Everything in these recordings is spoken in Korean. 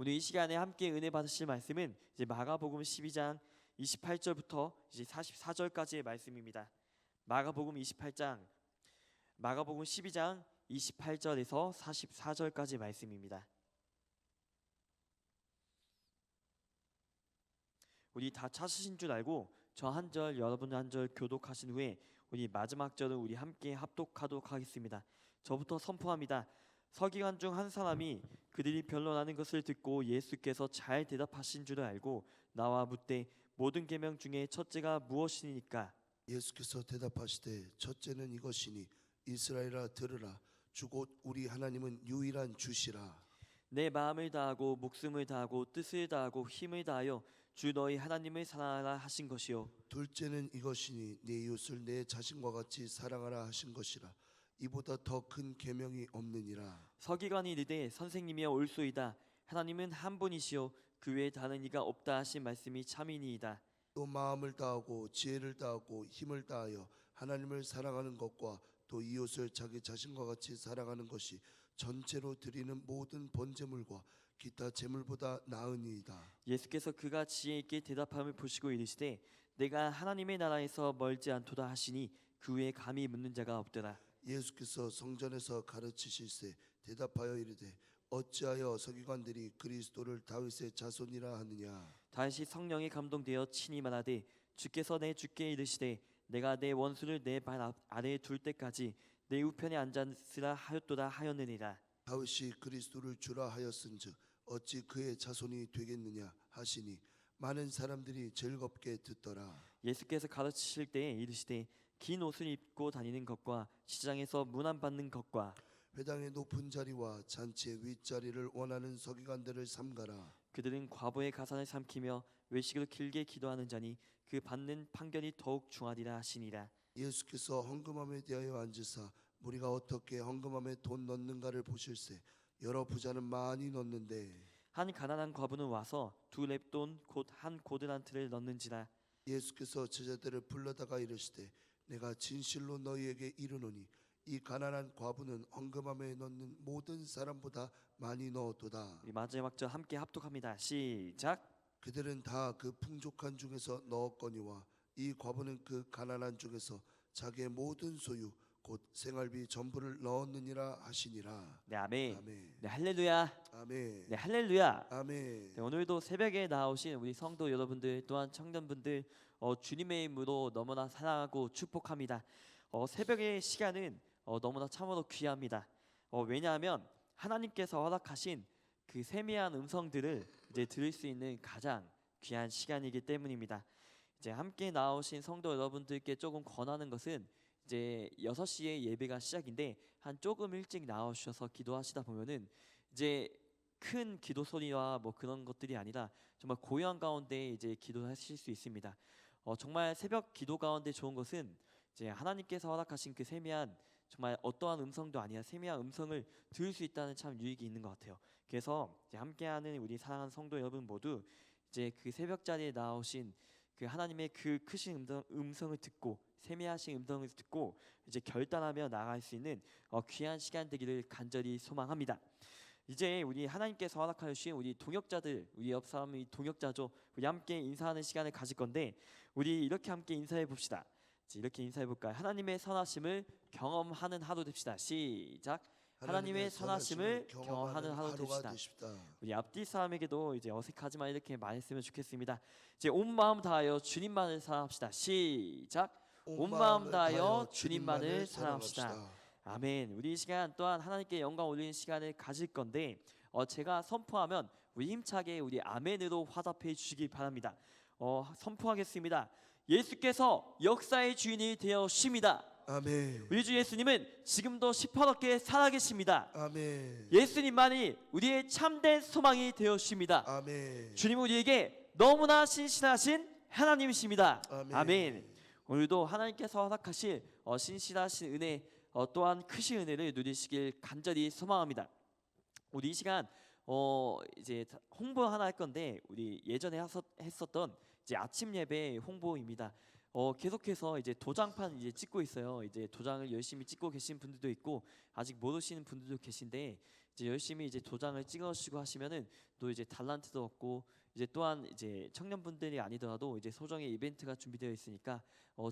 오늘 이 시간에 함께 은혜 받으실 말씀은 이제 마가복음 12장 28절부터 이제 44절까지의 말씀입니다. 마가복음 12장 28절에서 44절까지 말씀입니다. 우리 다 찾으신 줄 알고 저 한 절 여러분 한 절 교독하신 후에 우리 마지막 절은 우리 함께 합독하도록 하겠습니다. 저부터 선포합니다. 서기관 중 한 사람이 그들이 변론하는 것을 듣고 예수께서 잘 대답하신 줄을 알고 나와 묻되 모든 계명 중에 첫째가 무엇이니까? 예수께서 대답하시되 첫째는 이것이니 이스라엘아 들으라 주 곧 우리 하나님은 유일한 주시라. 내 마음을 다하고 목숨을 다하고 뜻을 다하고 힘을 다하여 주 너희 하나님을 사랑하라 하신 것이요. 둘째는 이것이니 내 이웃을 내 자신과 같이 사랑하라 하신 것이라. 이보다 더 큰 계명이 없느니라. 서기관이 이르되 선생님이여 올소이다. 하나님은 한 분이시요 그 외에 다른 이가 없다 하신 말씀이 참이니이다. 또 마음을 다하고 지혜를 다하고 힘을 다하여 하나님을 사랑하는 것과 또 이웃을 자기 자신과 같이 사랑하는 것이 전체로 드리는 모든 번제물과 기타 제물보다 나으니이다. 예수께서 그가 지혜 있게 대답함을 보시고 이르시되 내가 하나님의 나라에서 멀지 않도다 하시니 그 외에 감히 묻는 자가 없더라. 예수께서 성전에서 가르치실세 대답하여 이르되 어찌하여 서기관들이 그리스도를 다윗의 자손이라 하느냐. 다시 성령에 감동되어 친히 말하되 주께서 내 주께 이르시되 내가 내 원수를 내 발 아래에 둘 때까지 내 우편에 앉았으라 하였도다 하였느니라. 다윗이 그리스도를 주라 하였은즉 어찌 그의 자손이 되겠느냐 하시니 많은 사람들이 즐겁게 듣더라. 예수께서 가르치실 때에 이르시되 긴 옷을 입고 다니는 것과 시장에서 문안 받는 것과 회당의 높은 자리와 잔치의 윗자리를 원하는 서기관들을 삼가라. 그들은 과부의 가산을 삼키며 외식으로 길게 기도하는 자니 그 받는 판결이 더욱 중하리라 하시니라. 예수께서 헌금함에 대하여 앉으사 무리가 어떻게 헌금함에 돈 넣는가를 보실세 여러 부자는 많이 넣는데 한 가난한 과부는 와서 두 렙돈 곧 한 고드란트를 넣는지라. 예수께서 제자들을 불러다가 이르시되 내가 진실로 너희에게 이르노니 이 가난한 과부는 헌금함에 넣는 모든 사람보다 많이 넣었도다. 우리 마지막 절 함께 합독합니다. 시작. 그들은 다 그 풍족한 중에서 넣었거니와 이 과부는 그 가난한 중에서 자기의 모든 소유 곧 생활비 전부를 넣었느니라 하시니라. 네, 아멘. 아멘. 네, 할렐루야. 아멘. 네, 할렐루야. 아멘. 네, 오늘도 새벽에 나오신 우리 성도 여러분들 또한 청년분들 주님의 이름으로 너무나 사랑하고 축복합니다. 새벽의 시간은 너무나 참으로 귀합니다. 왜냐하면 하나님께서 허락하신 그 세미한 음성들을 이제 들을 수 있는 가장 귀한 시간이기 때문입니다. 이제 함께 나오신 성도 여러분들께 조금 권하는 것은 이제 6시에 예배가 시작인데 한 조금 일찍 나오셔서 기도하시다 보면은 이제 큰 기도 소리와 뭐 그런 것들이 아니라 정말 고요한 가운데 이제 기도하실 수 있습니다. 정말 새벽 기도 가운데 좋은 것은 이제 하나님께서 허락하신 그 세미한 정말 어떠한 음성도 아니라 세미한 음성을 들을 수 있다는 참 유익이 있는 것 같아요. 그래서 이제 함께하는 우리 사랑하는 성도 여러분 모두 이제 그 새벽 자리에 나오신 그 하나님의 그 크신 음성을 듣고 세미하신 음성을 듣고 이제 결단하며 나아갈 수 있는 귀한 시간 되기를 간절히 소망합니다. 이제 우리 하나님께서 허락하여 주신 우리 동역자들, 우리 옆 사람이 동역자죠. 우리 함께 인사하는 시간을 가질 건데 우리 이렇게 함께 인사해 봅시다. 이렇게 인사해 볼까요? 하나님의 선하심을 경험하는 하루 됩시다. 시작. 하나님의 선하심을 경험하는 하루 됩시다. 우리 앞뒤 사람에게도 이제 어색하지만 이렇게 말했으면 좋겠습니다. 이제 온 마음 다하여 주님만을 사랑합시다. 시작. 온 마음 다하여 주님만을 사랑합시다. 아멘. 우리 이 시간 또한 하나님께 영광 올리는 시간을 가질 건데 제가 선포하면 우리 힘차게 우리 아멘으로 화답해 주시기 바랍니다. 선포하겠습니다. 예수께서 역사의 주인이 되어십니다. 아멘. 우리 주 예수님은 지금도 시퍼렇게 살아계십니다. 아멘. 예수님만이 우리의 참된 소망이 되어십니다. 아멘. 주님은 우리에게 너무나 신실하신 하나님이십니다. 아멘. 아멘. 오늘도 하나님께서 허락하실 신실하신 은혜 또한 크신 은혜를 누리시길 간절히 소망합니다. 우리 이 시간 이제 홍보 하나 할 건데 우리 예전에 했었던 이제 아침 예배 홍보입니다. 계속해서 이제 도장판 이제 찍고 있어요. 이제 도장을 열심히 찍고 계신 분들도 있고 아직 모르시는 분들도 계신데 이제 열심히 이제 도장을 찍어주시고 하시면은 또 이제 달란트도 얻고 이제 또한 이제 청년분들이 아니더라도 이제 소정의 이벤트가 준비되어 있으니까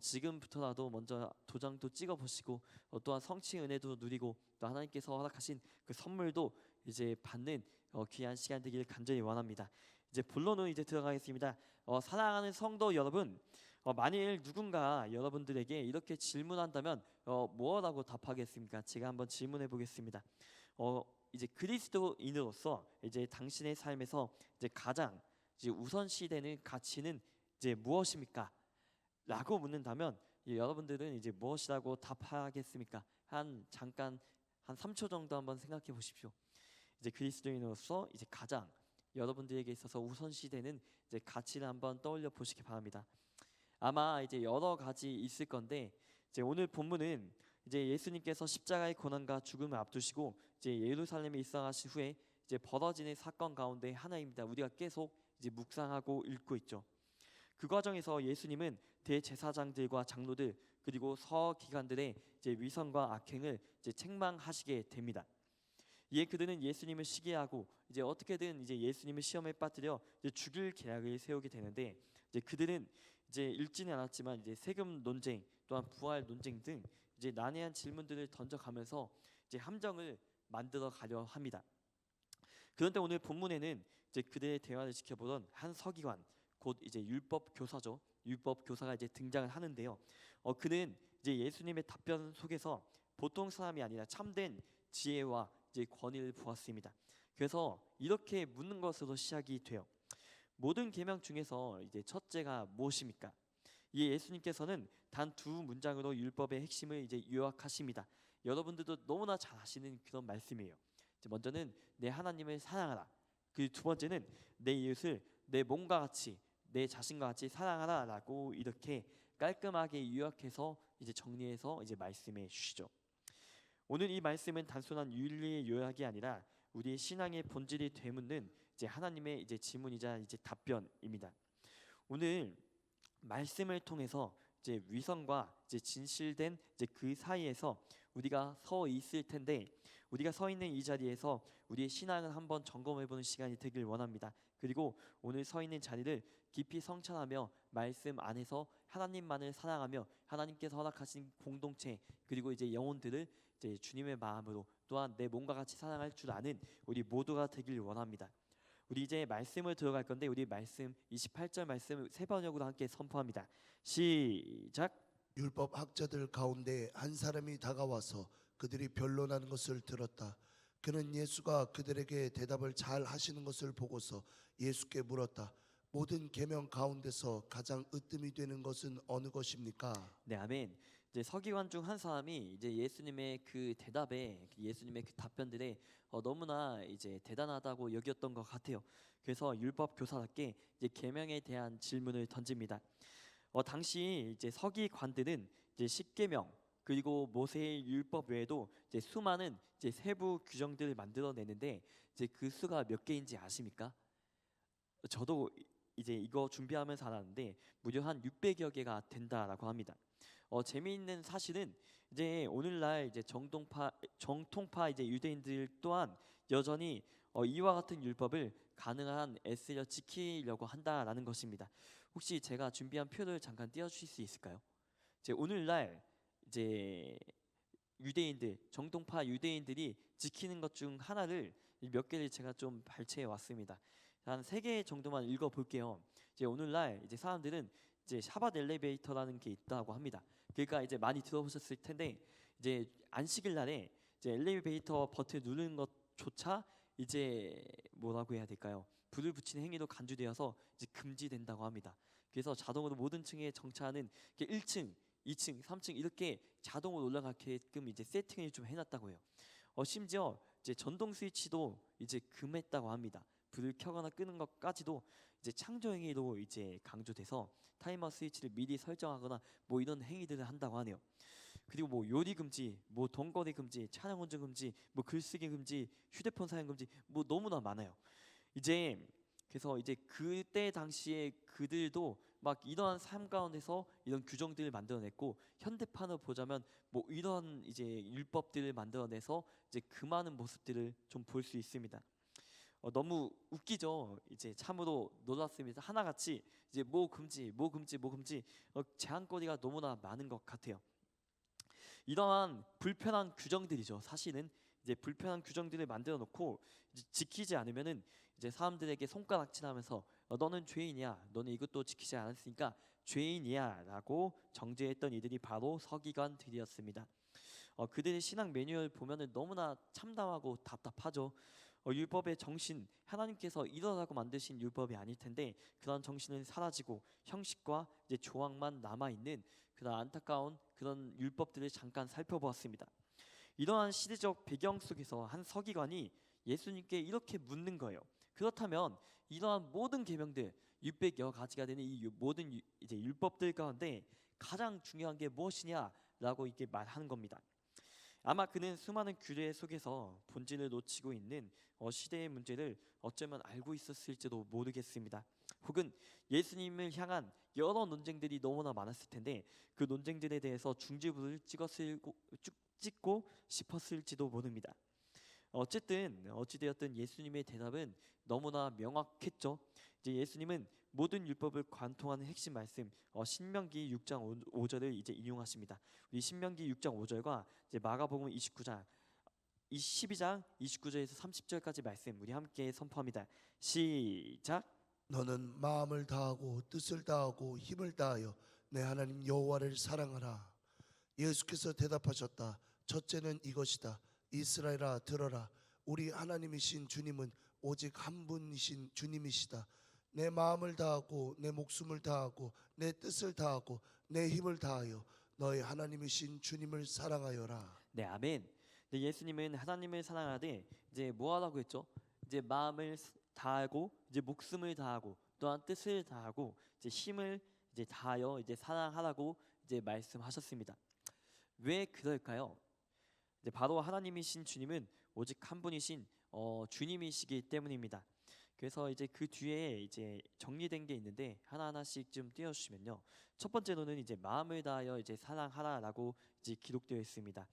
지금부터라도 먼저 도장도 찍어 보시고 또한 성취 은혜도 누리고 또 하나님께서 허락하신 그 선물도 이제 받는 귀한 시간 되기를 간절히 원합니다. 이제 본론으로 이제 들어가겠습니다. 사랑하는 성도 여러분, 만일 누군가 여러분들에게 이렇게 질문한다면 무엇라고 답하겠습니까? 제가 한번 질문해 보겠습니다. 이제 그리스도인으로서 이제 당신의 삶에서 이제 가장 이제 우선시되는 가치는 이제 무엇입니까? 라고 묻는다면 여러분들은 이제 무엇이라고 답하겠습니까? 잠깐 한 3초 정도 한번 생각해 보십시오. 이제 그리스도인으로서 이제 가장 여러분들에게 있어서 우선시되는 이제 가치를 한번 떠올려 보시기 바랍니다. 아마 이제 여러 가지 있을 건데 이제 오늘 본문은 이제 예수님께서 십자가의 고난과 죽음을 앞두시고 이제 예루살렘에 입성하신 후에 이제 벌어지는 사건 가운데 하나입니다. 우리가 계속 이제 묵상하고 읽고 있죠. 그 과정에서 예수님은 대제사장들과 장로들 그리고 서기관들의 이제 위선과 악행을 이제 책망하시게 됩니다. 이에 그들은 예수님을 시기하고 이제 어떻게든 이제 예수님을 시험에 빠뜨려 이제 죽일 계략을 세우게 되는데 이제 그들은 이제 읽지는 않았지만 이제 세금 논쟁 또한 부활 논쟁 등 이제 난해한 질문들을 던져가면서 이제 함정을 만들어 가려 합니다. 그런데 오늘 본문에는 이제 그들의 대화를 지켜보던 한 서기관 곧 이제 율법 교사죠. 율법 교사가 이제 등장을 하는데요. 그는 이제 예수님의 답변 속에서 보통 사람이 아니라 참된 지혜와 이제 권위를 보았습니다. 그래서 이렇게 묻는 것으로 시작이 돼요. 모든 계명 중에서 이제 첫째가 무엇입니까? 이 예수님께서는 단 두 문장으로 율법의 핵심을 이제 요약하십니다. 여러분들도 너무나 잘 아시는 그런 말씀이에요. 먼저는 내 하나님을 사랑하라. 그 두 번째는 내 이웃을 내 몸과 같이 내 자신과 같이 사랑하라라고 이렇게 깔끔하게 요약해서 이제 정리해서 이제 말씀해 주시죠. 오늘 이 말씀은 단순한 윤리의 요약이 아니라 우리의 신앙의 본질이 되묻는 이제 하나님의 이제 질문이자 이제 답변입니다. 오늘 말씀을 통해서 이제 위선과 이제 진실된 이제 그 사이에서 우리가 서 있을 텐데 우리가 서 있는 이 자리에서 우리의 신앙을 한번 점검해보는 시간이 되길 원합니다. 그리고 오늘 서 있는 자리를 깊이 성찰하며 말씀 안에서 하나님만을 사랑하며 하나님께서 허락하신 공동체 그리고 이제 영혼들을 이제 주님의 마음으로 또한 내 몸과 같이 사랑할 줄 아는 우리 모두가 되길 원합니다. 우리 이제 말씀을 들어갈 건데 우리 말씀 28절 말씀 세 번역으로 함께 선포합니다. 시작. 율법 학자들 가운데 한 사람이 다가와서 그들이 변론하는 것을 들었다. 그는 예수가 그들에게 대답을 잘 하시는 것을 보고서 예수께 물었다. 모든 계명 가운데서 가장 으뜸이 되는 것은 어느 것입니까? 네, 아멘. 이제 서기관 중 한 사람이 이제 예수님의 그 대답에 예수님의 그 답변들에 너무나 이제 대단하다고 여겼던 것 같아요. 그래서 율법 교사답게 이제 계명에 대한 질문을 던집니다. 당시 이제 서기관들은 이제 십계명 그리고 모세의 율법 외에도 이제 수많은 이제 세부 규정들을 만들어내는데 이제 그 수가 몇 개인지 아십니까? 저도 이제 이거 준비하면서 알았는데 무려 한 600여 개가 된다라고 합니다. 재미있는 사실은 이제 오늘날 이제 정통파 이제 유대인들 또한 여전히 이와 같은 율법을 가능한 애쓰려 지키려고 한다라는 것입니다. 혹시 제가 준비한 표를 잠깐 띄워주실 수 있을까요? 이제 오늘날 이제 유대인들 정통파 유대인들이 지키는 것 중 하나를 몇 개를 제가 좀 발췌해 왔습니다. 한 3개 정도만 읽어 볼게요. 이제 오늘날 이제 사람들은 이제 샤밧 엘리베이터라는 게 있다고 합니다. 그러니까 이제 많이 들어보셨을 텐데 이제 안식일 날에 이제 엘리베이터 버튼 누르는 것조차 이제 뭐라고 해야 될까요? 불을 붙이는 행위로 간주되어서 이제 금지된다고 합니다. 그래서 자동으로 모든 층에 정차하는 1층, 2층, 3층 이렇게 자동으로 올라가게끔 이제 세팅을 좀 해놨다고 해요. 심지어 이제 전동 스위치도 이제 금했다고 합니다. 불을 켜거나 끄는 것까지도 이제 창조 행위로 이제 강조돼서 타이머 스위치를 미리 설정하거나 뭐 이런 행위들을 한다고 하네요. 그리고 뭐 요리 금지, 뭐 동거래 금지, 차량 운전 금지, 뭐 글쓰기 금지, 휴대폰 사용 금지, 뭐 너무나 많아요. 이제 그래서 이제 그때 당시에 그들도 막 이러한 삶 가운데서 이런 규정들을 만들어냈고 현대판으로 보자면 뭐 이런 이제 율법들을 만들어내서 이제 그 많은 모습들을 좀 볼 수 있습니다. 너무 웃기죠. 이제 참으로 놀랐습니다. 하나같이 이제 뭐 금지, 뭐 금지, 뭐 금지 제한거리가 너무나 많은 것 같아요. 이러한 불편한 규정들이죠. 사실은 이제 불편한 규정들을 만들어 놓고 이제 지키지 않으면은 이제 사람들에게 손가락질하면서 너는 죄인이야, 너는 이것도 지키지 않았으니까 죄인이야라고 정죄했던 이들이 바로 서기관들이었습니다. 그들의 신앙 매뉴얼 보면은 너무나 참담하고 답답하죠. 율법의 정신, 하나님께서 이러라고 만드신 율법이 아닐 텐데 그런 정신은 사라지고 형식과 이제 조항만 남아 있는 그런 안타까운 그런 율법들을 잠깐 살펴보았습니다. 이러한 시대적 배경 속에서 한 서기관이 예수님께 이렇게 묻는 거예요. 그렇다면 이러한 모든 계명들 600여 가지가 되는 이 모든 이제 율법들 가운데 가장 중요한 게 무엇이냐라고 이렇게 말하는 겁니다. 아마 그는 수많은 규례 속에서 본질을 놓치고 있는 시대의 문제를 어쩌면 알고 있었을지도 모르겠습니다. 혹은 예수님을 향한 여러 논쟁들이 너무나 많았을 텐데 그 논쟁들에 대해서 중지부를 찍고 싶었을지도 모릅니다. 어쨌든 어찌되었든 예수님의 대답은 너무나 명확했죠. 이제 예수님은 모든 율법을 관통하는 핵심 말씀 신명기 6장 5절을 이제 인용하십니다. 우리 신명기 6장 5절과 이제 마가복음 29장 12장 29절에서 30절까지 말씀 우리 함께 선포합니다. 시작. 너는 마음을 다하고 뜻을 다하고 힘을 다하여 내 하나님 여호와를 사랑하라. 예수께서 대답하셨다. 첫째는 이것이다. 이스라엘아 들어라. 우리 하나님이신 주님은 오직 한 분이신 주님이시다. 내 마음을 다하고 내 목숨을 다하고 내 뜻을 다하고 내 힘을 다하여 너희 하나님이신 주님을 사랑하여라. 네, 아멘. 네, 예수님은 하나님을 사랑하되 이제 뭐 하라고 했죠? 이제 마음을 다하고 이제 목숨을 다하고 또한 뜻을 다하고 이제 힘을 이제 다하여 이제 사랑하라고 이제 말씀하셨습니다. 왜 그럴까요? 이제 바로 하나님이신 주님은 오직 한 분이신 주님이시기 때문입니다. 그래서 이제 그 뒤에 이제 정리된 게 있는데 하나하나씩 좀 띄워주시면요. 첫 번째로는 이제 마음을 다하여 이제 사랑하라라고 이제 기록되어 있습니다.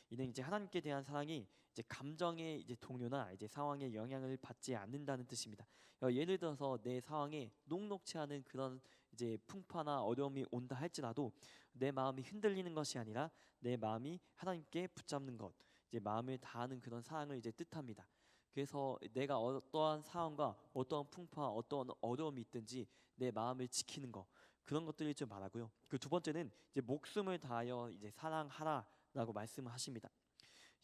이는 이제 하나님께 대한 사랑이 이제 감정의 이제 동요나 이제 상황에 영향을 받지 않는다는 뜻입니다. 예를 들어서 내 상황에 녹록치 않은 그런 이제 풍파나 어려움이 온다 할지라도 내 마음이 흔들리는 것이 아니라 내 마음이 하나님께 붙잡는 것, 이제 마음을 다하는 그런 사랑을 이제 뜻합니다. 그래서 내가 어떠한 상황과 어떠한 풍파, 어떠한 어려움이 있든지 내 마음을 지키는 것 그런 것들을 좀 말하고요. 그 두 번째는 이제 목숨을 다하여 이제 사랑하라라고 말씀을 하십니다.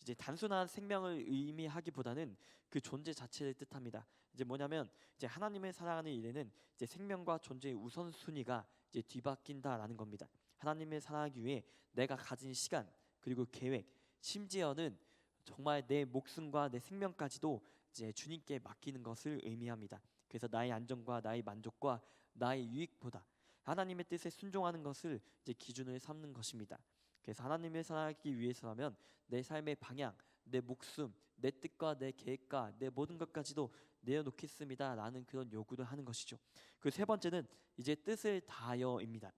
이제 단순한 생명을 의미하기보다는 그 존재 자체를 뜻합니다. 이제 뭐냐면 이제 하나님을 사랑하는 일에는 이제 생명과 존재의 우선순위가 이제 뒤바뀐다라는 겁니다. 하나님을 사랑하기 위해 내가 가진 시간 그리고 계획 심지어는 정말 내 목숨과 내 생명까지도 이제 주님께 맡기는 것을 의미합니다. 그래서 나의 안정과 나의 만족과 나의 유익보다 하나님의 뜻에 순종하는 것을 이제 기준을 삼는 것입니다. 그래서 하나님을 사랑하기 위해서라면 내 삶의 방향, 내 목숨, 내 뜻과 내 계획과 내 모든 것까지도 내어놓겠습니다라는 그런 요구를 하는 것이죠. 그 세 번째는 이제 뜻을 다하여입니다.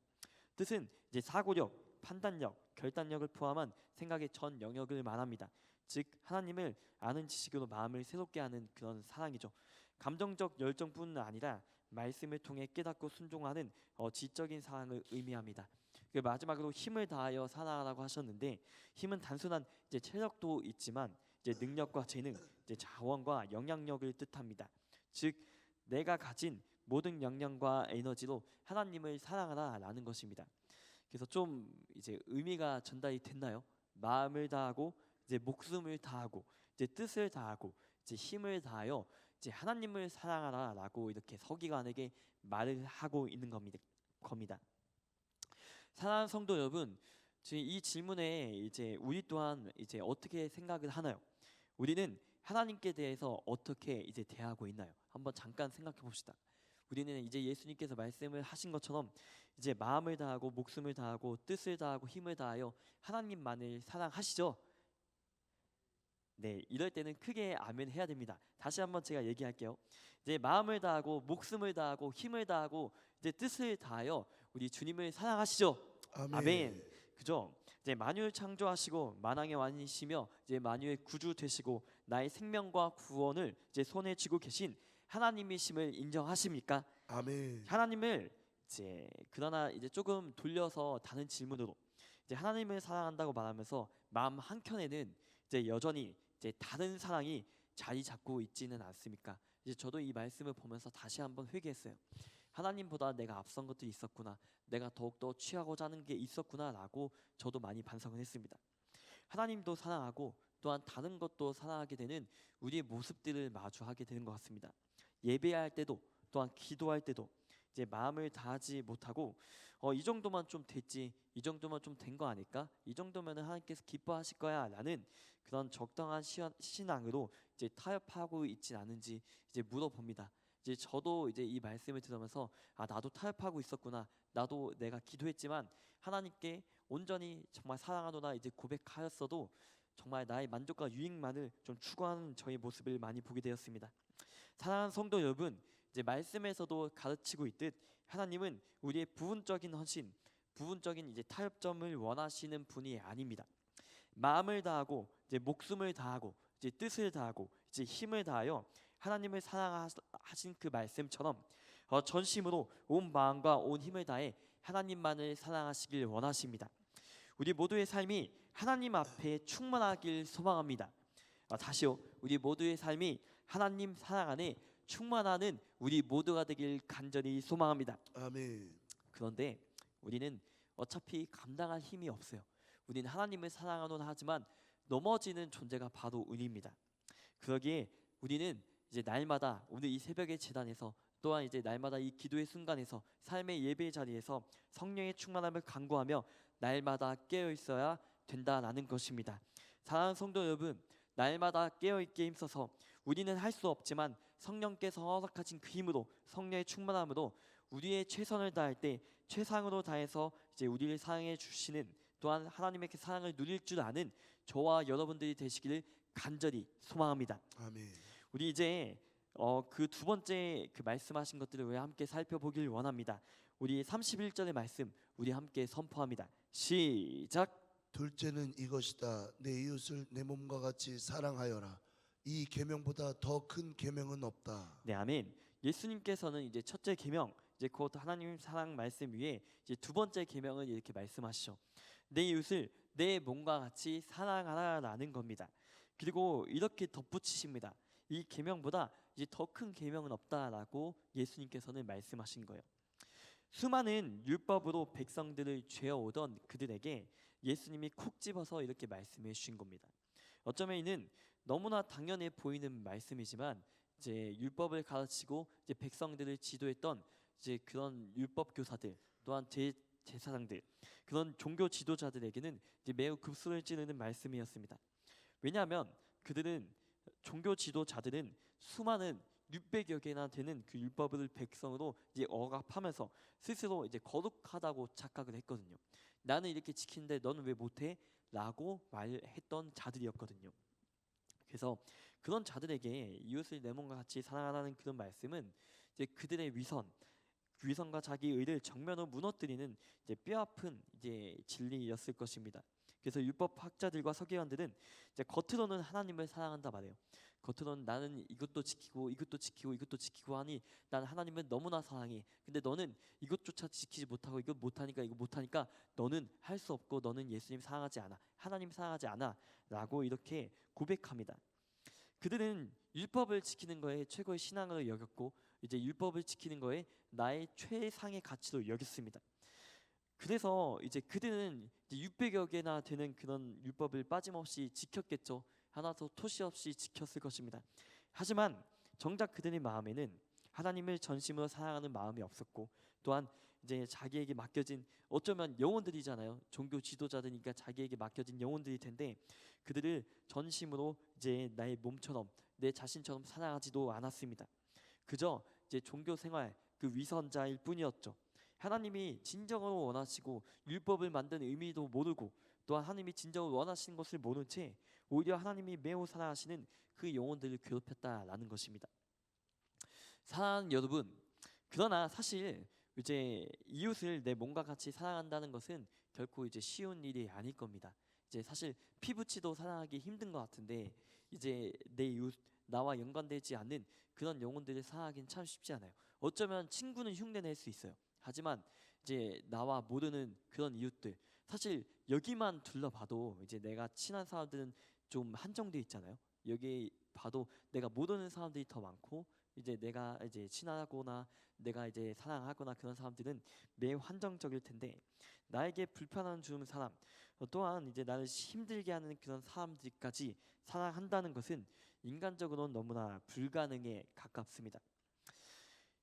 뜻은 이제 사고력, 판단력, 결단력을 포함한 생각의 전 영역을 말합니다. 즉 하나님을 아는 지식으로 마음을 새롭게 하는 그런 사랑이죠. 감정적 열정뿐 아니라 말씀을 통해 깨닫고 순종하는 지적인 사랑을 의미합니다. 그 마지막으로 힘을 다하여 사랑하라고 하셨는데 힘은 단순한 이제 체력도 있지만 이제 능력과 재능, 이제 자원과 영향력을 뜻합니다. 즉 내가 가진 모든 역량과 에너지로 하나님을 사랑하라라는 것입니다. 그래서 좀 이제 의미가 전달이 됐나요? 마음을 다하고 이제 목숨을 다하고 이제 뜻을 다하고 이제 힘을 다하여 이제 하나님을 사랑하라라고 이렇게 서기관에게 말을 하고 있는 겁니다. 사랑하는 성도 여러분, 지금 이 질문에 이제 우리 또한 이제 어떻게 생각을 하나요? 우리는 하나님께 대해서 어떻게 이제 대하고 있나요? 한번 잠깐 생각해 봅시다. 우리는 이제 예수님께서 말씀을 하신 것처럼 이제 마음을 다하고 목숨을 다하고 뜻을 다하고 힘을 다하여 하나님만을 사랑하시죠? 네, 이럴 때는 크게 아멘 해야 됩니다. 다시 한번 제가 얘기할게요. 이제 마음을 다하고 목숨을 다하고 힘을 다하고 이제 뜻을 다하여 우리 주님을 사랑하시죠. 아멘. 아멘. 그죠? 이제 만유를 창조하시고 만왕의 왕이시며 이제 만유의 구주 되시고 나의 생명과 구원을 이제 손에 쥐고 계신 하나님이심을 인정하십니까? 아멘. 하나님을 이제 그러나 이제 조금 돌려서 다른 질문으로 이제 하나님을 사랑한다고 말하면서 마음 한켠에는 이제 여전히 이제 다른 사랑이 자리 잡고 있지는 않습니까? 이제 저도 이 말씀을 보면서 다시 한번 회개했어요. 하나님보다 내가 앞선 것도 있었구나. 내가 더욱더 취하고자 하는 게 있었구나라고 저도 많이 반성을 했습니다. 하나님도 사랑하고 또한 다른 것도 사랑하게 되는 우리의 모습들을 마주하게 되는 것 같습니다. 예배할 때도 또한 기도할 때도 이제 마음을 다하지 못하고 이 정도만 좀 됐지, 이 정도만 좀 된 거 아닐까, 이 정도면 하나님께서 기뻐하실 거야라는 그런 적당한 신앙으로 이제 타협하고 있진 않은지 이제 물어봅니다. 이제 저도 이제 이 말씀을 들으면서 아, 나도 타협하고 있었구나. 나도 내가 기도했지만 하나님께 온전히 정말 사랑하노라 이제 고백하였어도 정말 나의 만족과 유익만을 좀 추구하는 저의 모습을 많이 보게 되었습니다. 사랑하는 성도 여러분, 이제 말씀에서도 가르치고 있듯 하나님은 우리의 부분적인 헌신, 부분적인 이제 타협점을 원하시는 분이 아닙니다. 마음을 다하고 이제 목숨을 다하고 이제 뜻을 다하고 이제 힘을 다하여 하나님을 사랑하신 그 말씀처럼 전심으로 온 마음과 온 힘을 다해 하나님만을 사랑하시길 원하십니다. 우리 모두의 삶이 하나님 앞에 충만하길 소망합니다. 다시요, 우리 모두의 삶이 하나님 사랑 안에 충만하는 우리 모두가 되길 간절히 소망합니다. 아멘. 그런데 우리는 어차피 감당할 힘이 없어요. 우리는 하나님을 사랑하노라 하지만 넘어지는 존재가 바로 우리입니다. 그러기에 우리는 이제 날마다 오늘 이 새벽의 제단에서 또한 이제 날마다 이 기도의 순간에서 삶의 예배의 자리에서 성령의 충만함을 간구하며 날마다 깨어 있어야 된다라는 것입니다. 사랑하는 성도 여러분, 날마다 깨어 있게 힘써서 우리는 할 수 없지만 성령께서 허락하신 그 힘으로 성령의 충만함으로 우리의 최선을 다할 때 최상으로 다해서 이제 우리를 사랑해 주시는 또한 하나님의 그 사랑을 누릴 줄 아는 저와 여러분들이 되시기를 간절히 소망합니다. 아멘. 우리 이제 그 두 번째 그 말씀하신 것들을 우리 함께 살펴보길 원합니다. 우리 31절의 말씀 우리 함께 선포합니다. 시작. 둘째는 이것이다. 내 이웃을 내 몸과 같이 사랑하여라. 이 계명보다 더 큰 계명은 없다. 네, 아멘. 예수님께서는 이제 첫째 계명, 이제 곧 하나님 사랑 말씀 위에 이제 두 번째 계명을 이렇게 말씀하시죠. 내 이웃을 내 몸과 같이 사랑하라라는 겁니다. 그리고 이렇게 덧붙이십니다. 이 계명보다 이제 더 큰 계명은 없다라고 예수님께서는 말씀하신 거예요. 수많은 율법으로 백성들을 죄어오던 그들에게 예수님이 콕 집어서 이렇게 말씀해 주신 겁니다. 어쩌면 이는 너무나 당연해 보이는 말씀이지만 이제 율법을 가르치고 이제 백성들을 지도했던 이제 그런 율법 교사들 또한 제사장들 그런 종교 지도자들에게는 이제 매우 급소를 찌르는 말씀이었습니다. 왜냐하면 그들은 종교 지도자들은 수많은 600여 개나 되는 그 율법을 백성으로 이제 억압하면서 스스로 이제 거룩하다고 착각을 했거든요. 나는 이렇게 지키는데 너는 왜 못해? 라고 말했던 자들이었거든요. 그래서 그런 자들에게 이웃을 내 몸과 같이 사랑하라는 그런 말씀은 이제 그들의 위선과 자기 의를 정면으로 무너뜨리는 이제 뼈아픈 이제 진리였을 것입니다. 그래서 율법 학자들과 서기관들은 이제 겉으로는 하나님을 사랑한다 말해요. 겉으로는 나는 이것도 지키고 이것도 지키고 이것도 지키고 하니 난 하나님을 너무나 사랑해. 근데 너는 이것조차 지키지 못하고 이것 못하니까 이거 못하니까 너는 할 수 없고 너는 예수님 사랑하지 않아. 하나님 사랑하지 않아. 라고 이렇게 고백합니다. 그들은 율법을 지키는 거에 최고의 신앙으로 여겼고 이제 율법을 지키는 거에 나의 최상의 가치로 여겼습니다. 그래서 이제 그들은 이제 600여 개나 되는 그런 율법을 빠짐없이 지켰겠죠. 하나도 토시 없이 지켰을 것입니다. 하지만 정작 그들의 마음에는 하나님을 전심으로 사랑하는 마음이 없었고 또한 이제 자기에게 맡겨진 어쩌면 영혼들이잖아요. 종교 지도자들이니까 자기에게 맡겨진 영혼들일 텐데 그들을 전심으로 이제 나의 몸처럼 내 자신처럼 사랑하지도 않았습니다. 그저 이제 종교 생활 그 위선자일 뿐이었죠. 하나님이 진정으로 원하시고 율법을 만든 의미도 모르고 또한 하나님이 진정으로 원하시는 것을 모른 채 오히려 하나님이 매우 사랑하시는 그 영혼들을 괴롭혔다라는 것입니다. 사랑하는 여러분, 그러나 사실 이제 이웃을 내 몸과 같이 사랑한다는 것은 결코 이제 쉬운 일이 아닐 겁니다. 이제 사실 피부치도 사랑하기 힘든 것 같은데 이제 내 이웃 나와 연관되지 않는 그런 영혼들을 사랑하기는 참 쉽지 않아요. 어쩌면 친구는 흉내낼 수 있어요. 하지만 이제 나와 모르는 그런 이웃들, 사실 여기만 둘러봐도 이제 내가 친한 사람들은 좀 한정돼 있잖아요. 여기 봐도 내가 모르는 사람들이 더 많고 이제 내가 이제 친하거나 내가 이제 사랑하거나 그런 사람들은 매우 한정적일 텐데 나에게 불편함 주는 사람 또한 이제 나를 힘들게 하는 그런 사람들까지 사랑한다는 것은 인간적으로는 너무나 불가능에 가깝습니다.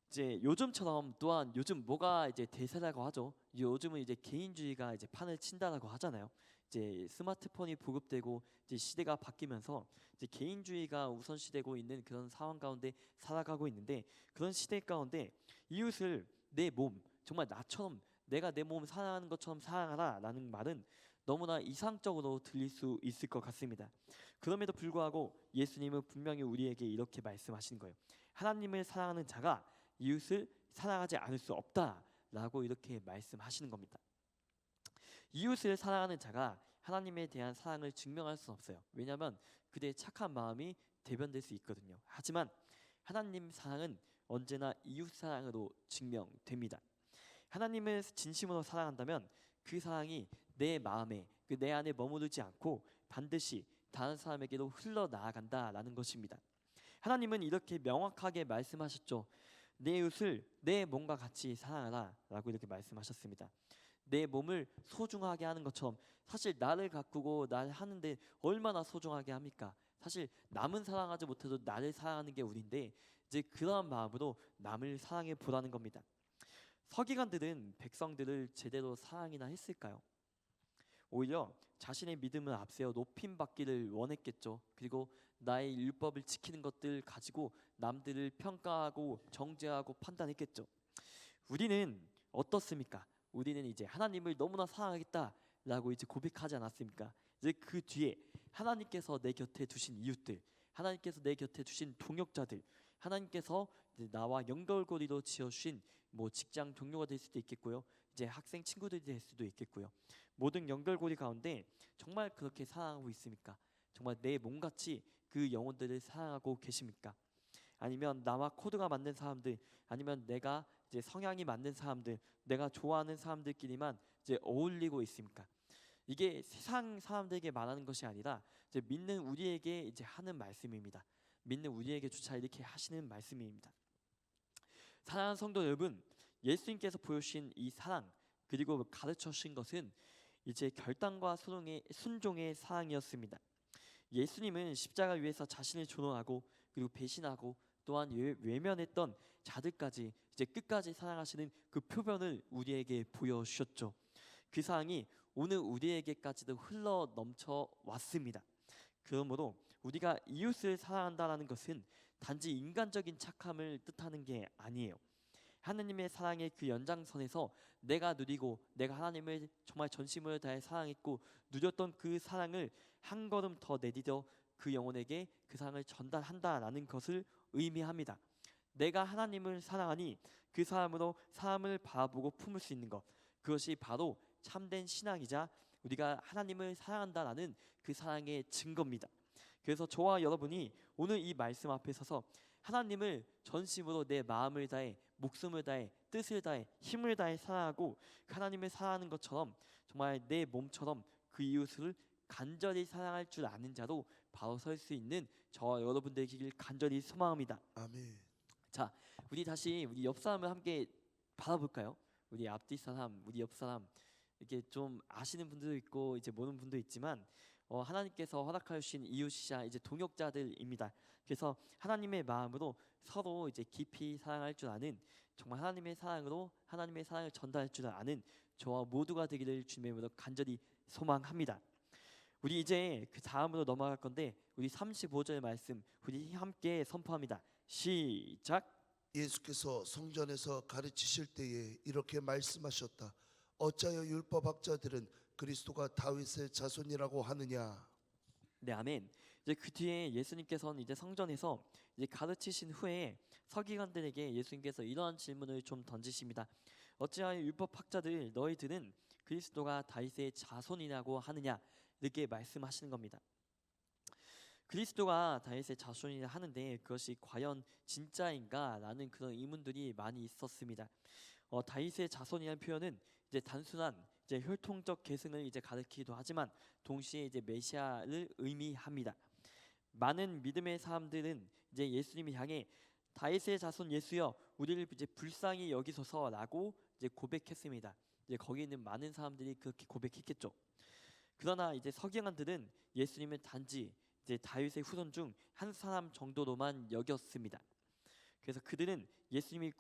이제 요즘처럼 또한 요즘 뭐가 이제 대세라고 하죠. 요즘은 이제 개인주의가 이제 판을 친다라고 하잖아요. 이제 스마트폰이 보급되고 이제 시대가 바뀌면서 이제 개인주의가 우선시되고 있는 그런 상황 가운데 살아가고 있는데 그런 시대 가운데 이웃을 내 몸 정말 나처럼 내가 내 몸 사랑하는 것처럼 사랑하라라는 말은 너무나 이상적으로 들릴 수 있을 것 같습니다. 그럼에도 불구하고 예수님은 분명히 우리에게 이렇게 말씀하시는 거예요. 하나님을 사랑하는 자가 이웃을 사랑하지 않을 수 없다라고 이렇게 말씀하시는 겁니다. 이웃을 사랑하는 자가 하나님에 대한 사랑을 증명할 수는 없어요. 왜냐하면 그들의 착한 마음이 대변될 수 있거든요. 하지만 하나님 사랑은 언제나 이웃 사랑으로 증명됩니다. 하나님을 진심으로 사랑한다면 그 사랑이 내 마음에 내 안에 머무르지 않고 반드시 다른 사람에게도 흘러나아간다라는 것입니다. 하나님은 이렇게 명확하게 말씀하셨죠. 내 이웃을 내 몸과 같이 사랑하라 라고 이렇게 말씀하셨습니다. 내 몸을 소중하게 하는 것처럼 사실 나를 가꾸고 날 하는데 얼마나 소중하게 합니까? 사실 남은 사랑하지 못해도 나를 사랑하는 게 우리인데 이제 그러한 마음으로 남을 사랑해 보라는 겁니다. 서기관들은 백성들을 제대로 사랑이나 했을까요? 오히려 자신의 믿음을 앞세워 높임 받기를 원했겠죠. 그리고 나의 율법을 지키는 것들 가지고 남들을 평가하고 정죄하고 판단했겠죠. 우리는 어떻습니까? 우리는 이제 하나님을 너무나 사랑하겠다라고 이제 고백하지 않았습니까? 이제 그 뒤에 하나님께서 내 곁에 두신 이웃들, 하나님께서 내 곁에 두신 동역자들, 하나님께서 이제 나와 연결고리로 지어주신 뭐 직장 동료가 될 수도 있겠고요, 이제 학생 친구들이 될 수도 있겠고요. 모든 연결고리 가운데 정말 그렇게 사랑하고 있습니까? 정말 내 몸같이 그 영혼들을 사랑하고 계십니까? 아니면 나와 코드가 맞는 사람들, 아니면 내가 이제 성향이 맞는 사람들, 내가 좋아하는 사람들끼리만 이제 어울리고 있습니까? 이게 세상 사람들에게 말하는 것이 아니라 이제 믿는 우리에게 이제 하는 말씀입니다. 믿는 우리에게 주차 이렇게 하시는 말씀입니다. 사랑하는 성도 여러분, 예수님께서 보여주신 이 사랑 그리고 가르쳐 주신 것은 이제 결단과 순종의 사랑이었습니다. 예수님은 십자가 위에서 자신을 존엄하고 그리고 배신하고 또한 외면했던 자들까지 이제 끝까지 사랑하시는 그 표변을 우리에게 보여주셨죠. 그 사랑이 오늘 우리에게까지도 흘러 넘쳐 왔습니다. 그러므로 우리가 이웃을 사랑한다라는 것은 단지 인간적인 착함을 뜻하는 게 아니에요. 하나님의 사랑의 그 연장선에서 내가 누리고 내가 하나님을 정말 전심으로 다해 사랑했고 누렸던 그 사랑을 한 걸음 더 내디뎌 그 영혼에게 그 사랑을 전달한다라는 것을 의미합니다. 내가 하나님을 사랑하니 그 사람으로 사람을 바라보고 품을 수 있는 것, 그것이 바로 참된 신앙이자 우리가 하나님을 사랑한다라는 그 사랑의 증거입니다. 그래서 저와 여러분이 오늘 이 말씀 앞에 서서 하나님을 전심으로 내 마음을 다해 목숨을 다해 뜻을 다해 힘을 다해 사랑하고 하나님을 사랑하는 것처럼 정말 내 몸처럼 그 이웃을 간절히 사랑할 줄 아는 자로 바로 설 수 있는 저와 여러분 되기를 간절히 소망합니다. 아멘. 자, 우리 다시 우리 옆 사람을 함께 바라볼까요? 우리 앞뒤 사람, 우리 옆 사람, 이렇게 좀 아시는 분들도 있고 이제 모르는 분도 있지만 하나님께서 허락하여 주신 이웃이자 이제 동역자들입니다. 그래서 하나님의 마음으로 서로 이제 깊이 사랑할 줄 아는, 정말 하나님의 사랑으로 하나님의 사랑을 전달할 줄 아는 저와 모두가 되기를 주님의 이름으로 간절히 소망합니다. 우리 이제 그 다음으로 넘어갈 건데 우리 35절 말씀 우리 함께 선포합니다. 시작. 예수께서 성전에서 가르치실 때에 이렇게 말씀하셨다. 어찌하여 율법학자들은 그리스도가 다윗의 자손이라고 하느냐. 네, 아멘. 이제 그 뒤에 예수님께서는 이제 성전에서 이제 가르치신 후에 서기관들에게 예수님께서 이러한 질문을 좀 던지십니다. 어찌하여 율법학자들 너희들은 그리스도가 다윗의 자손이라고 하느냐 이렇게 말씀하시는 겁니다. 그리스도가 다윗의 자손이라 하는데 그것이 과연 진짜인가라는 그런 의문들이 많이 있었습니다. 다윗의 자손이라는 표현은 이제 단순한 이제 혈통적 계승을 이제 가리키기도 하지만 동시에 이제 메시아를 의미합니다. 많은 믿음의 사람들은 이제 예수님을 향해 다윗의 자손 예수여 우리를 이제 불쌍히 여기소서라고 이제 고백했습니다. 이제 거기 있는 많은 사람들이 그렇게 고백했겠죠. 그러나 이제 서기관들은 예수님을 단지 이제 다윗의 후손 중 한 사람 정도로만 여겼습니다. 그래서 그들은 예수님을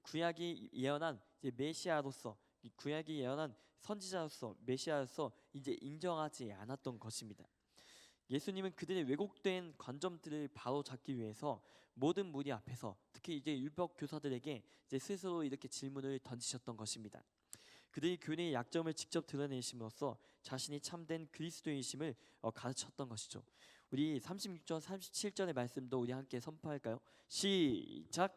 구약이 예언한 이제 메시아로서 이 구약이 예언한 선지자로서 메시아로서 이제 인정하지 않았던 것입니다. 예수님은 그들의 왜곡된 관점들을 바로잡기 위해서 모든 무리 앞에서 특히 이제 율법 교사들에게 이제 스스로 이렇게 질문을 던지셨던 것입니다. 그들이 교리의 약점을 직접 드러내심으로써 자신이 참된 그리스도이심을 가르쳤던 것이죠. 우리 36절, 37절의 말씀도 우리 함께 선포할까요? 시작.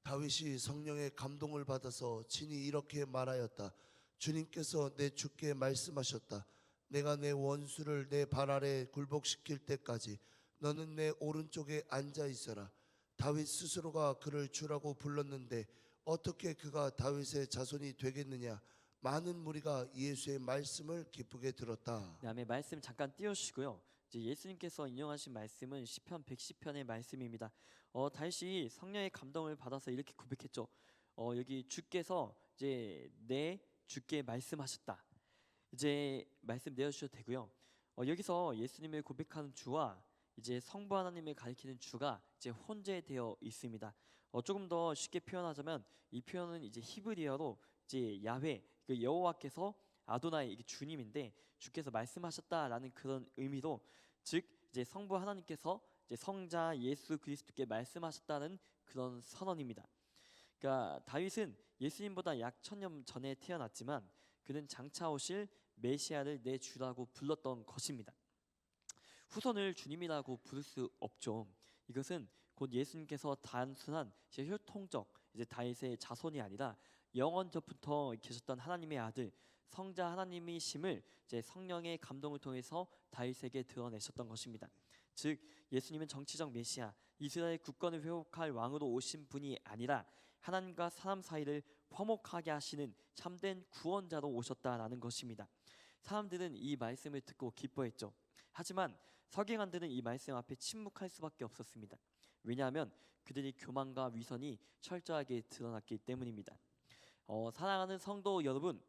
다윗이 성령의 감동을 받아서 친히 이렇게 말하였다. 주님께서 내 주께 말씀하셨다. 내가 내 원수를 내 발 아래 굴복시킬 때까지 너는 내 오른쪽에 앉아 있어라. 다윗 스스로가 그를 주라고 불렀는데 어떻게 그가 다윗의 자손이 되겠느냐. 많은 무리가 예수의 말씀을 기쁘게 들었다. 다음에 말씀 잠깐 띄워주시고요. 이제 예수님께서 인용하신 말씀은 시편 110편의 말씀입니다. 다시 성령의 감동을 받아서 이렇게 고백했죠. 여기 주께서 이제 내 주께 말씀하셨다. 이제 말씀 내어주셔도 되고요. 여기서 예수님을 고백하는 주와 이제 성부 하나님을 가리키는 주가 이제 혼재되어 있습니다. 조금 더 쉽게 표현하자면 이 표현은 이제 히브리어로 이제 야훼 그 여호와께서 아도나이 이게 주님인데 주께서 말씀하셨다라는 그런 의미로 즉 이제 성부 하나님께서 이제 성자 예수 그리스도께 말씀하셨다는 그런 선언입니다. 그러니까 다윗은 예수님보다 약 1000년 전에 태어났지만 그는 장차 오실 메시아를 내 주라고 불렀던 것입니다. 후손을 주님이라고 부를 수 없죠. 이것은 곧 예수님께서 단순한 이제 혈통적 이제 다윗의 자손이 아니라 영원전부터 계셨던 하나님의 아들 성자 하나님이심을 이제 성령의 감동을 통해서 다윗에게 드러내셨던 것입니다. 즉 예수님은 정치적 메시아 이스라엘 국권을 회복할 왕으로 오신 분이 아니라 하나님과 사람 사이를 화목하게 하시는 참된 구원자로 오셨다라는 것입니다. 사람들은 이 말씀을 듣고 기뻐했죠. 하지만 서기관들은 이 말씀 앞에 침묵할 수밖에 없었습니다. 왜냐하면 그들의 교만과 위선이 철저하게 드러났기 때문입니다. 사랑하는 성도 여러분,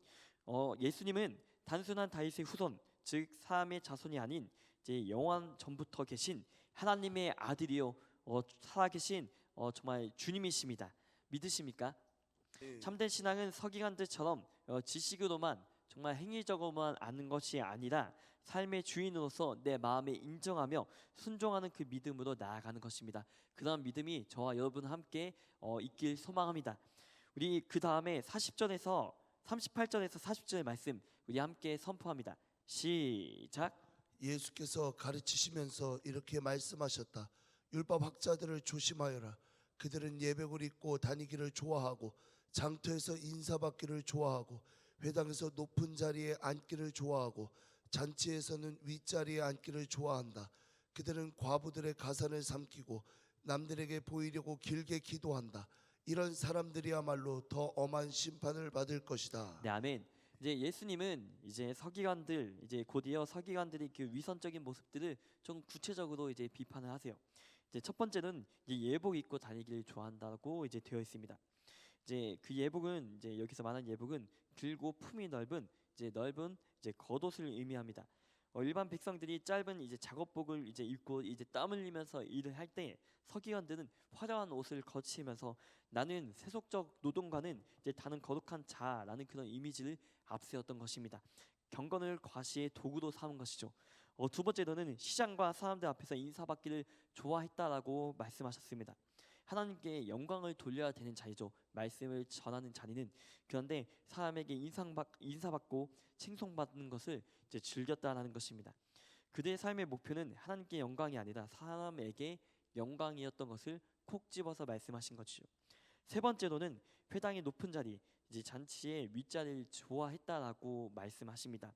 예수님은 단순한 다윗의 후손, 즉 사람의 자손이 아닌 이제 영원 전부터 계신 하나님의 아들이요, 살아계신 정말 주님이십니다. 믿으십니까? 참된 신앙은 서기관들처럼 지식으로만 정말 행위적으로만 아는 것이 아니라 삶의 주인으로서 내 마음에 인정하며 순종하는 그 믿음으로 나아가는 것입니다. 그런 믿음이 저와 여러분 함께 있길 소망합니다. 우리 그 다음에 40절에서 38절에서 40절의 말씀 우리 함께 선포합니다. 시작. 예수께서 가르치시면서 이렇게 말씀하셨다. 율법 학자들을 조심하여라. 그들은 예복을 입고 다니기를 좋아하고 장터에서 인사받기를 좋아하고 회당에서 높은 자리에 앉기를 좋아하고 잔치에서는 윗자리에 앉기를 좋아한다. 그들은 과부들의 가산을 삼키고 남들에게 보이려고 길게 기도한다. 이런 사람들이야말로 더 엄한 심판을 받을 것이다. 네, 아멘. 이제 예수님은 이제 서기관들 이제 곧이어 서기관들이 그 위선적인 모습들을 좀 구체적으로 이제 비판을 하세요. 이제 첫 번째는 이제 예복 입고 다니기를 좋아한다고 이제 되어 있습니다. 이제 그 예복은 이제 여기서 말하는 예복은 길고 품이 넓은 이제 겉옷을 의미합니다. 일반 백성들이 짧은 이제 작업복을 이제 입고 이제 땀 흘리면서 일을 할 때 서기관들은 화려한 옷을 거치면서 나는 세속적 노동과는 이제 다른 거룩한 자라는 그런 이미지를 앞세웠던 것입니다. 경건을 과시의 도구로 삼은 것이죠. 두 번째로는 시장과 사람들 앞에서 인사받기를 좋아했다라고 말씀하셨습니다. 하나님께 영광을 돌려야 되는 자리죠. 말씀을 전하는 자리는. 그런데 사람에게 인사받고 칭송받는 것을 이제 즐겼다라는 것입니다. 그들의 삶의 목표는 하나님께 영광이 아니라 사람에게 영광이었던 것을 콕 집어서 말씀하신 것이죠. 세 번째로는 회당의 높은 자리, 이제 잔치의 윗자리를 좋아했다라고 말씀하십니다.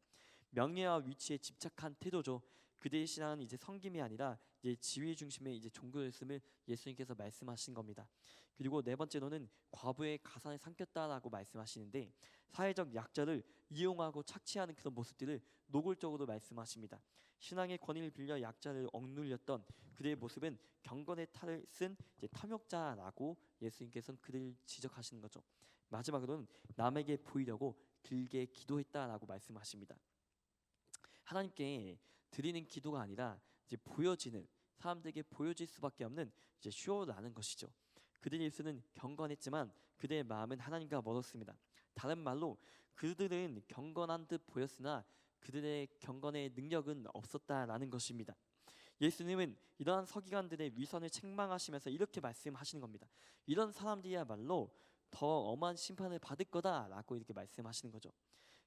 명예와 위치에 집착한 태도죠. 그들의 신앙은 이제 섬김이 아니라 이제 지위 중심의 이제 종교였음을 예수님께서 말씀하신 겁니다. 그리고 네 번째로는 과부의 가산을 삼켰다라고 말씀하시는데 사회적 약자를 이용하고 착취하는 그런 모습들을 노골적으로 말씀하십니다. 신앙의 권위를 빌려 약자를 억눌렸던 그들의 모습은 경건의 탈을 쓴 이제 탐욕자라고 예수님께서는 그들을 지적하시는 거죠. 마지막으로는 남에게 보이려고 길게 기도했다라고 말씀하십니다. 하나님께 드리는 기도가 아니라 이제 보여지는 사람들에게 보여질 수밖에 없는 이제 쇼라는 것이죠. 그들의 입술은 경건했지만 그들의 마음은 하나님과 멀었습니다. 다른 말로 그들은 경건한 듯 보였으나 그들의 경건의 능력은 없었다라는 것입니다. 예수님은 이러한 서기관들의 위선을 책망하시면서 이렇게 말씀하시는 겁니다. 이런 사람들이야말로 더 엄한 심판을 받을 거다라고 이렇게 말씀하시는 거죠.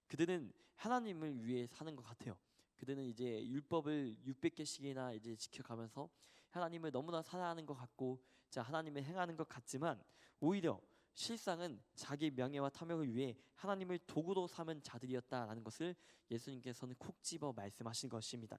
그들은 하나님을 위해 사는 것 같아요. 그들은 이제 율법을 600개씩이나 이제 지켜가면서 하나님을 너무나 사랑하는 것 같고 자 하나님을 행하는 것 같지만 오히려 실상은 자기 명예와 탐욕을 위해 하나님을 도구로 삼은 자들이었다라는 것을 예수님께서는 콕 집어 말씀하신 것입니다.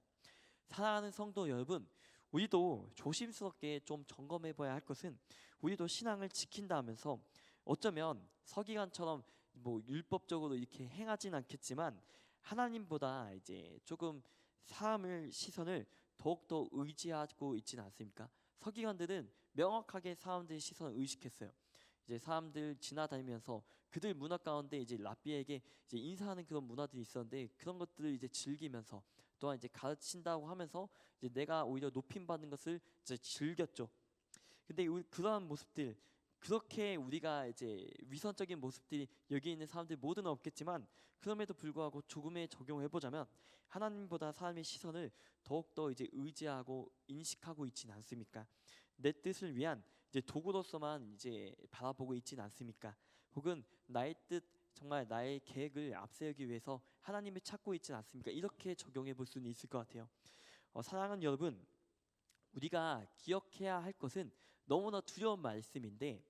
사랑하는 성도 여러분, 우리도 조심스럽게 좀 점검해 봐야 할 것은 우리도 신앙을 지킨다 하면서 어쩌면 서기관처럼 뭐 율법적으로 이렇게 행하진 않겠지만 하나님보다 이제 조금 사람을 시선을 더욱더 의지하고 있지는 않습니까? 서기관들은 명확하게 사람들의 시선을 의식했어요. 이제 사람들 지나다니면서 그들 문화 가운데 이제 랍비에게 이제 인사하는 그런 문화들이 있었는데 그런 것들을 이제 즐기면서 또한 이제 가르친다고 하면서 이제 내가 오히려 높임 받는 것을 이제 즐겼죠. 근데 그러한 모습들 그렇게 우리가 이제 위선적인 모습들이 여기 있는 사람들 모두는 없겠지만 그럼에도 불구하고 조금의 적용해 보자면 하나님보다 사람의 시선을 더욱더 이제 의지하고 인식하고 있지는 않습니까? 내 뜻을 위한 이제 도구로서만 이제 바라보고 있지는 않습니까? 혹은 나의 뜻 정말 나의 계획을 앞세우기 위해서 하나님을 찾고 있지는 않습니까? 이렇게 적용해 볼 수는 있을 것 같아요. 사랑하는 여러분, 우리가 기억해야 할 것은 너무나 두려운 말씀인데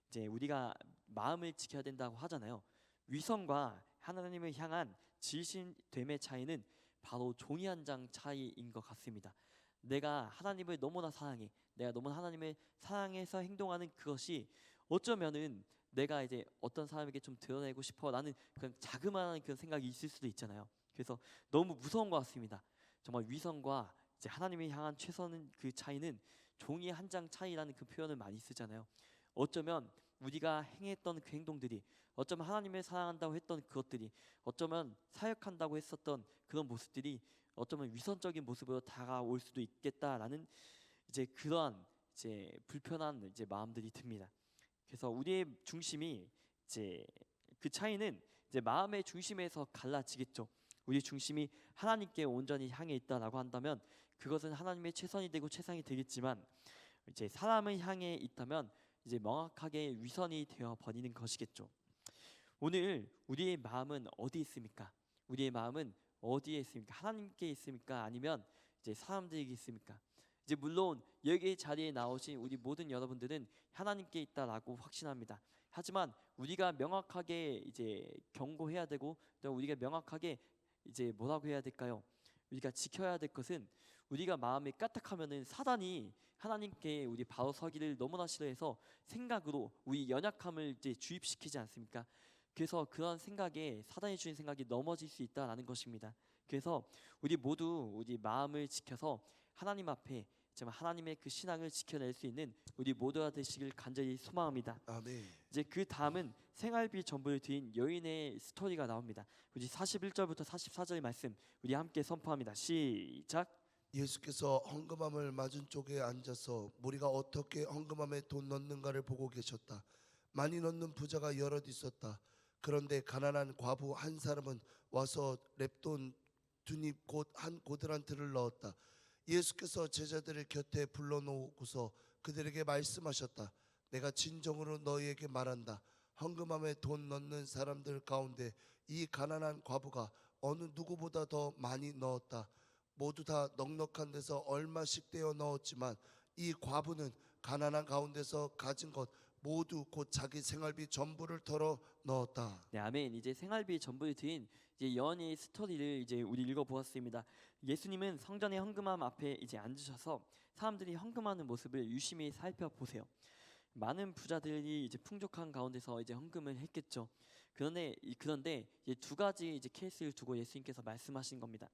이제 우리가 마음을 지켜야 된다고 하잖아요. 위선과 하나님을 향한 진실됨의 차이는 바로 종이 한 장 차이인 것 같습니다. 내가 하나님을 너무나 사랑해, 내가 너무나 하나님을 사랑해서 행동하는 그것이 어쩌면은 내가 이제 어떤 사람에게 좀 드러내고 싶어라는 그런 자그마한 그런 생각이 있을 수도 있잖아요. 그래서 너무 무서운 것 같습니다. 정말 위선과 이제 하나님을 향한 최선은 그 차이는 종이 한 장 차이라는 그 표현을 많이 쓰잖아요. 어쩌면 우리가 행했던 그 행동들이 어쩌면 하나님을 사랑한다고 했던 그것들이 어쩌면 사역한다고 했었던 그런 모습들이 어쩌면 위선적인 모습으로 다가올 수도 있겠다라는 이제 그러한 이제 불편한 이제 마음들이 듭니다. 그래서 우리의 중심이 이제 그 차이는 이제 마음의 중심에서 갈라지겠죠. 우리 중심이 하나님께 온전히 향해 있다라고 한다면 그것은 하나님의 최선이 되고 최상이 되겠지만 이제 사람을 향해 있다면 이제 명확하게 위선이 되어 버리는 것이겠죠. 오늘 우리의 마음은 어디 있습니까? 우리의 마음은 어디에 있습니까? 하나님께 있습니까? 아니면 이제 사람들에게 있습니까? 이제 물론 여기 자리에 나오신 우리 모든 여러분들은 하나님께 있다라고 확신합니다. 하지만 우리가 명확하게 이제 경고해야 되고 또 우리가 명확하게 이제 뭐라고 해야 될까요? 우리가 지켜야 될 것은 우리가 마음이 까딱하면은 사단이 하나님께 우리 바로 서기를 너무나 싫어해서 생각으로 우리 연약함을 이제 주입시키지 않습니까? 그래서 그런 생각에 사단이 주는 생각이 넘어질 수 있다라는 것입니다. 그래서 우리 모두 우리 마음을 지켜서 하나님 앞에 정말 하나님의 그 신앙을 지켜낼 수 있는 우리 모두가 되시길 간절히 소망합니다. 아멘. 이제 그 다음은 생활비 전부를 드린 여인의 스토리가 나옵니다. 우리 41절부터 44절 말씀 우리 함께 선포합니다. 시작. 예수께서 헌금함을 맞은 쪽에 앉아서 무리가 어떻게 헌금함에 돈 넣는가를 보고 계셨다. 많이 넣는 부자가 여럿 있었다. 그런데 가난한 과부 한 사람은 와서 랩돈 두닙 곧 한 고드란트를 넣었다. 예수께서 제자들을 곁에 불러놓고서 그들에게 말씀하셨다. 내가 진정으로 너희에게 말한다. 헌금함에 돈 넣는 사람들 가운데 이 가난한 과부가 어느 누구보다 더 많이 넣었다. 모두 다 넉넉한 데서 얼마씩 떼어 넣었지만 이 과부는 가난한 가운데서 가진 것 모두 곧 자기 생활비 전부를 털어 넣었다. 네, 아멘. 이제 생활비 전부를 드린 이제 여인의 스토리를 이제 우리 읽어보았습니다. 예수님은 성전의 헌금함 앞에 이제 앉으셔서 사람들이 헌금하는 모습을 유심히 살펴보세요. 많은 부자들이 이제 풍족한 가운데서 이제 헌금을 했겠죠. 그런데 이제 두 가지 이제 케이스를 두고 예수님께서 말씀하신 겁니다.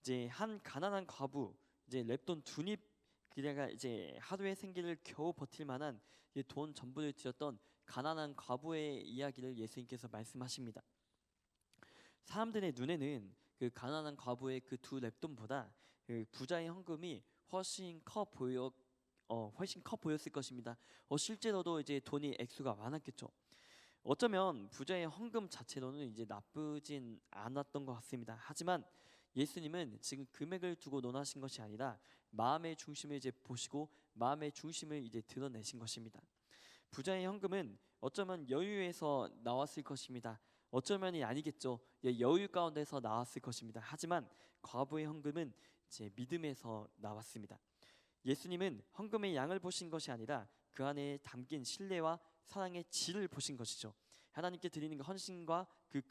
이제 한 가난한 과부, 이제 랩돈 두닙, 그대가 이제 하루의 생계를 겨우 버틸 만한 이제 돈 전부를 들였던 가난한 과부의 이야기를 예수님께서 말씀하십니다. 사람들의 눈에는 그 가난한 과부의 그 두 랩돈보다 그 부자의 헌금이 훨씬 커 보였을 것입니다. 실제로도 이제 돈이 액수가 많았겠죠. 어쩌면 부자의 헌금 자체로는 이제 나쁘진 않았던 것 같습니다. 하지만 예수님은 지금 금액을 두고 논하신 것이 아니라 마음의 중심을 이제 보시고 마음의 중심을 이제 드러내신 것입니다. 부자의 헌금은 어쩌면 여유에서 나왔을 것입니다. 어쩌면이 아니겠죠. 여유 가운데서 나왔을 것입니다. 하지만 과부의 헌금은 이제 믿음에서 나왔습니다. 예수님은 헌금의 양을 보신 것이 아니라 그 안에 담긴 신뢰와 사랑의 질을 보신 것이죠. 하나님께 드리는 그 헌신과 그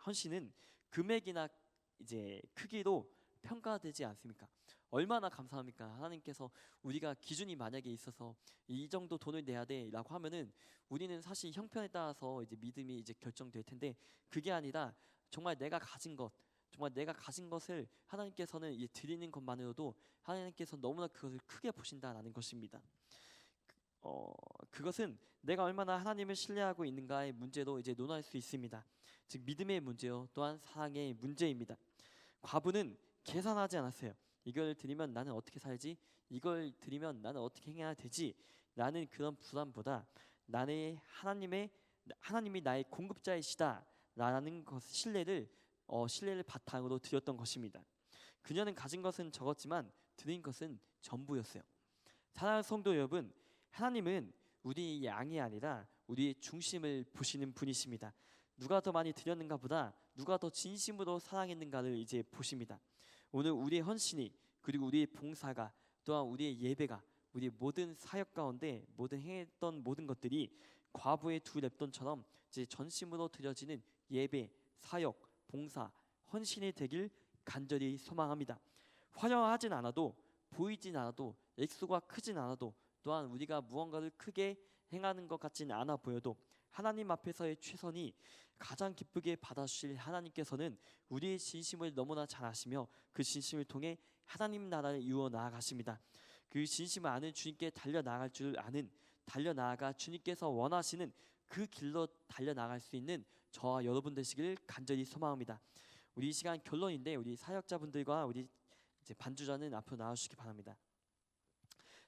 헌신은 금액이나 이제 크기로 평가되지 않습니까? 얼마나 감사합니까? 하나님께서 우리가 기준이 만약에 있어서 이 정도 돈을 내야 돼라고 하면은 우리는 사실 형편에 따라서 이제 믿음이 이제 결정될 텐데 그게 아니라 정말 내가 가진 것을 하나님께서는 이제 드리는 것만으로도 하나님께서 너무나 그것을 크게 보신다라는 것입니다. 그것은 내가 얼마나 하나님을 신뢰하고 있는가의 문제로 이제 논할 수 있습니다. 즉 믿음의 문제요 또한 사랑의 문제입니다. 과부는 계산하지 않았어요. 이걸 드리면 나는 어떻게 살지? 이걸 드리면 나는 어떻게 행해야 되지? 라는 그런 부담보다 하나님이 나의 공급자이시다라는 것 신뢰를 바탕으로 드렸던 것입니다. 그녀는 가진 것은 적었지만 드린 것은 전부였어요. 사랑하는 성도 여러분, 하나님은 우리 양이 아니라 우리의 중심을 보시는 분이십니다. 누가 더 많이 드렸는가 보다 누가 더 진심으로 사랑했는가를 이제 보십니다. 오늘 우리의 헌신이 그리고 우리의 봉사가 또한 우리의 예배가 우리의 모든 사역 가운데 행했던 모든 것들이 과부의 두 랩돈처럼 이제 전심으로 드려지는 예배, 사역, 봉사, 헌신이 되길 간절히 소망합니다. 화려하진 않아도 보이진 않아도 액수가 크진 않아도 또한 우리가 무언가를 크게 행하는 것 같지는 않아 보여도 하나님 앞에서의 최선이 가장 기쁘게 받아주실 하나님께서는 우리의 진심을 너무나 잘 아시며 그 진심을 통해 하나님 나라를 이루어 나아가십니다. 그 진심을 아는 주님께 달려나아가 주님께서 원하시는 그 길로 달려나갈 수 있는 저와 여러분 되시기를 간절히 소망합니다. 우리 이 시간 결론인데 우리 사역자분들과 우리 이제 반주자는 앞으로 나와주시기 바랍니다.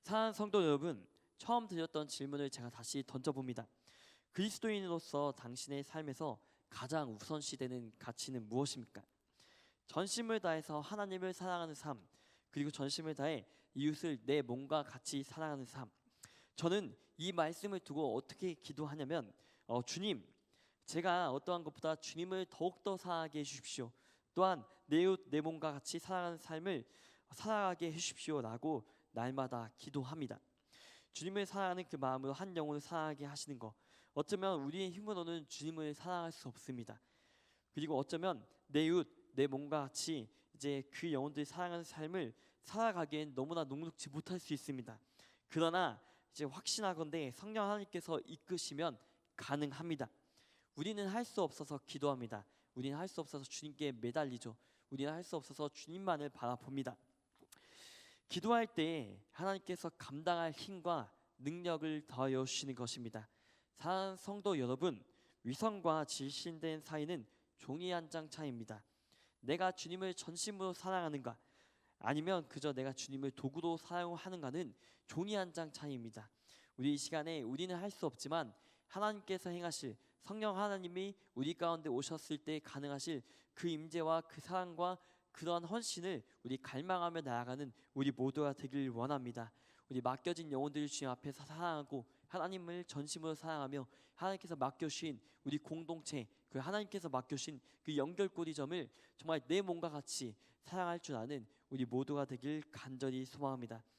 사랑하는 성도 여러분, 처음 드렸던 질문을 제가 다시 던져봅니다. 그리스도인으로서 당신의 삶에서 가장 우선시되는 가치는 무엇입니까? 전심을 다해서 하나님을 사랑하는 삶, 그리고 전심을 다해 이웃을 내 몸과 같이 사랑하는 삶. 저는 이 말씀을 두고 어떻게 기도하냐면 주님, 제가 어떠한 것보다 주님을 더욱더 사랑하게 해주십시오. 또한 내 이웃 내 몸과 같이 사랑하는 삶을 살아가게 해주십시오라고 날마다 기도합니다. 주님을 사랑하는 그 마음으로 한 영혼을 사랑하게 하시는 것, 어쩌면 우리의 힘으로는 주님을 사랑할 수 없습니다. 그리고 어쩌면 내 이웃 내 몸과 같이 이제 그 영혼들이 사랑하는 삶을 살아가기엔 너무나 녹록지 못할 수 있습니다. 그러나 이제 확신하건대 성령 하나님께서 이끄시면 가능합니다. 우리는 할 수 없어서 기도합니다. 우리는 할 수 없어서 주님께 매달리죠. 우리는 할 수 없어서 주님만을 바라봅니다. 기도할 때 하나님께서 감당할 힘과 능력을 더하여 주시는 것입니다. 사랑하는 성도 여러분, 위선과 질신된 사이는 종이 한 장 차이입니다. 내가 주님을 전심으로 사랑하는가 아니면 그저 내가 주님을 도구로 사용하는가는 종이 한 장 차이입니다. 우리 이 시간에 우리는 할 수 없지만 하나님께서 행하실 성령 하나님이 우리 가운데 오셨을 때 가능하실 그 임재와 그 사랑과 그러한 헌신을 우리 갈망하며 나아가는 우리 모두가 되길 원합니다. 우리 맡겨진 영혼들을 주님 앞에서 사랑하고 하나님을 전심으로 사랑하며 하나님께서 맡겨주신 우리 공동체, 그 하나님께서 맡겨주신 그 연결고리점을 정말 내 몸과 같이 사랑할 줄 아는 우리 모두가 되길 간절히 소망합니다.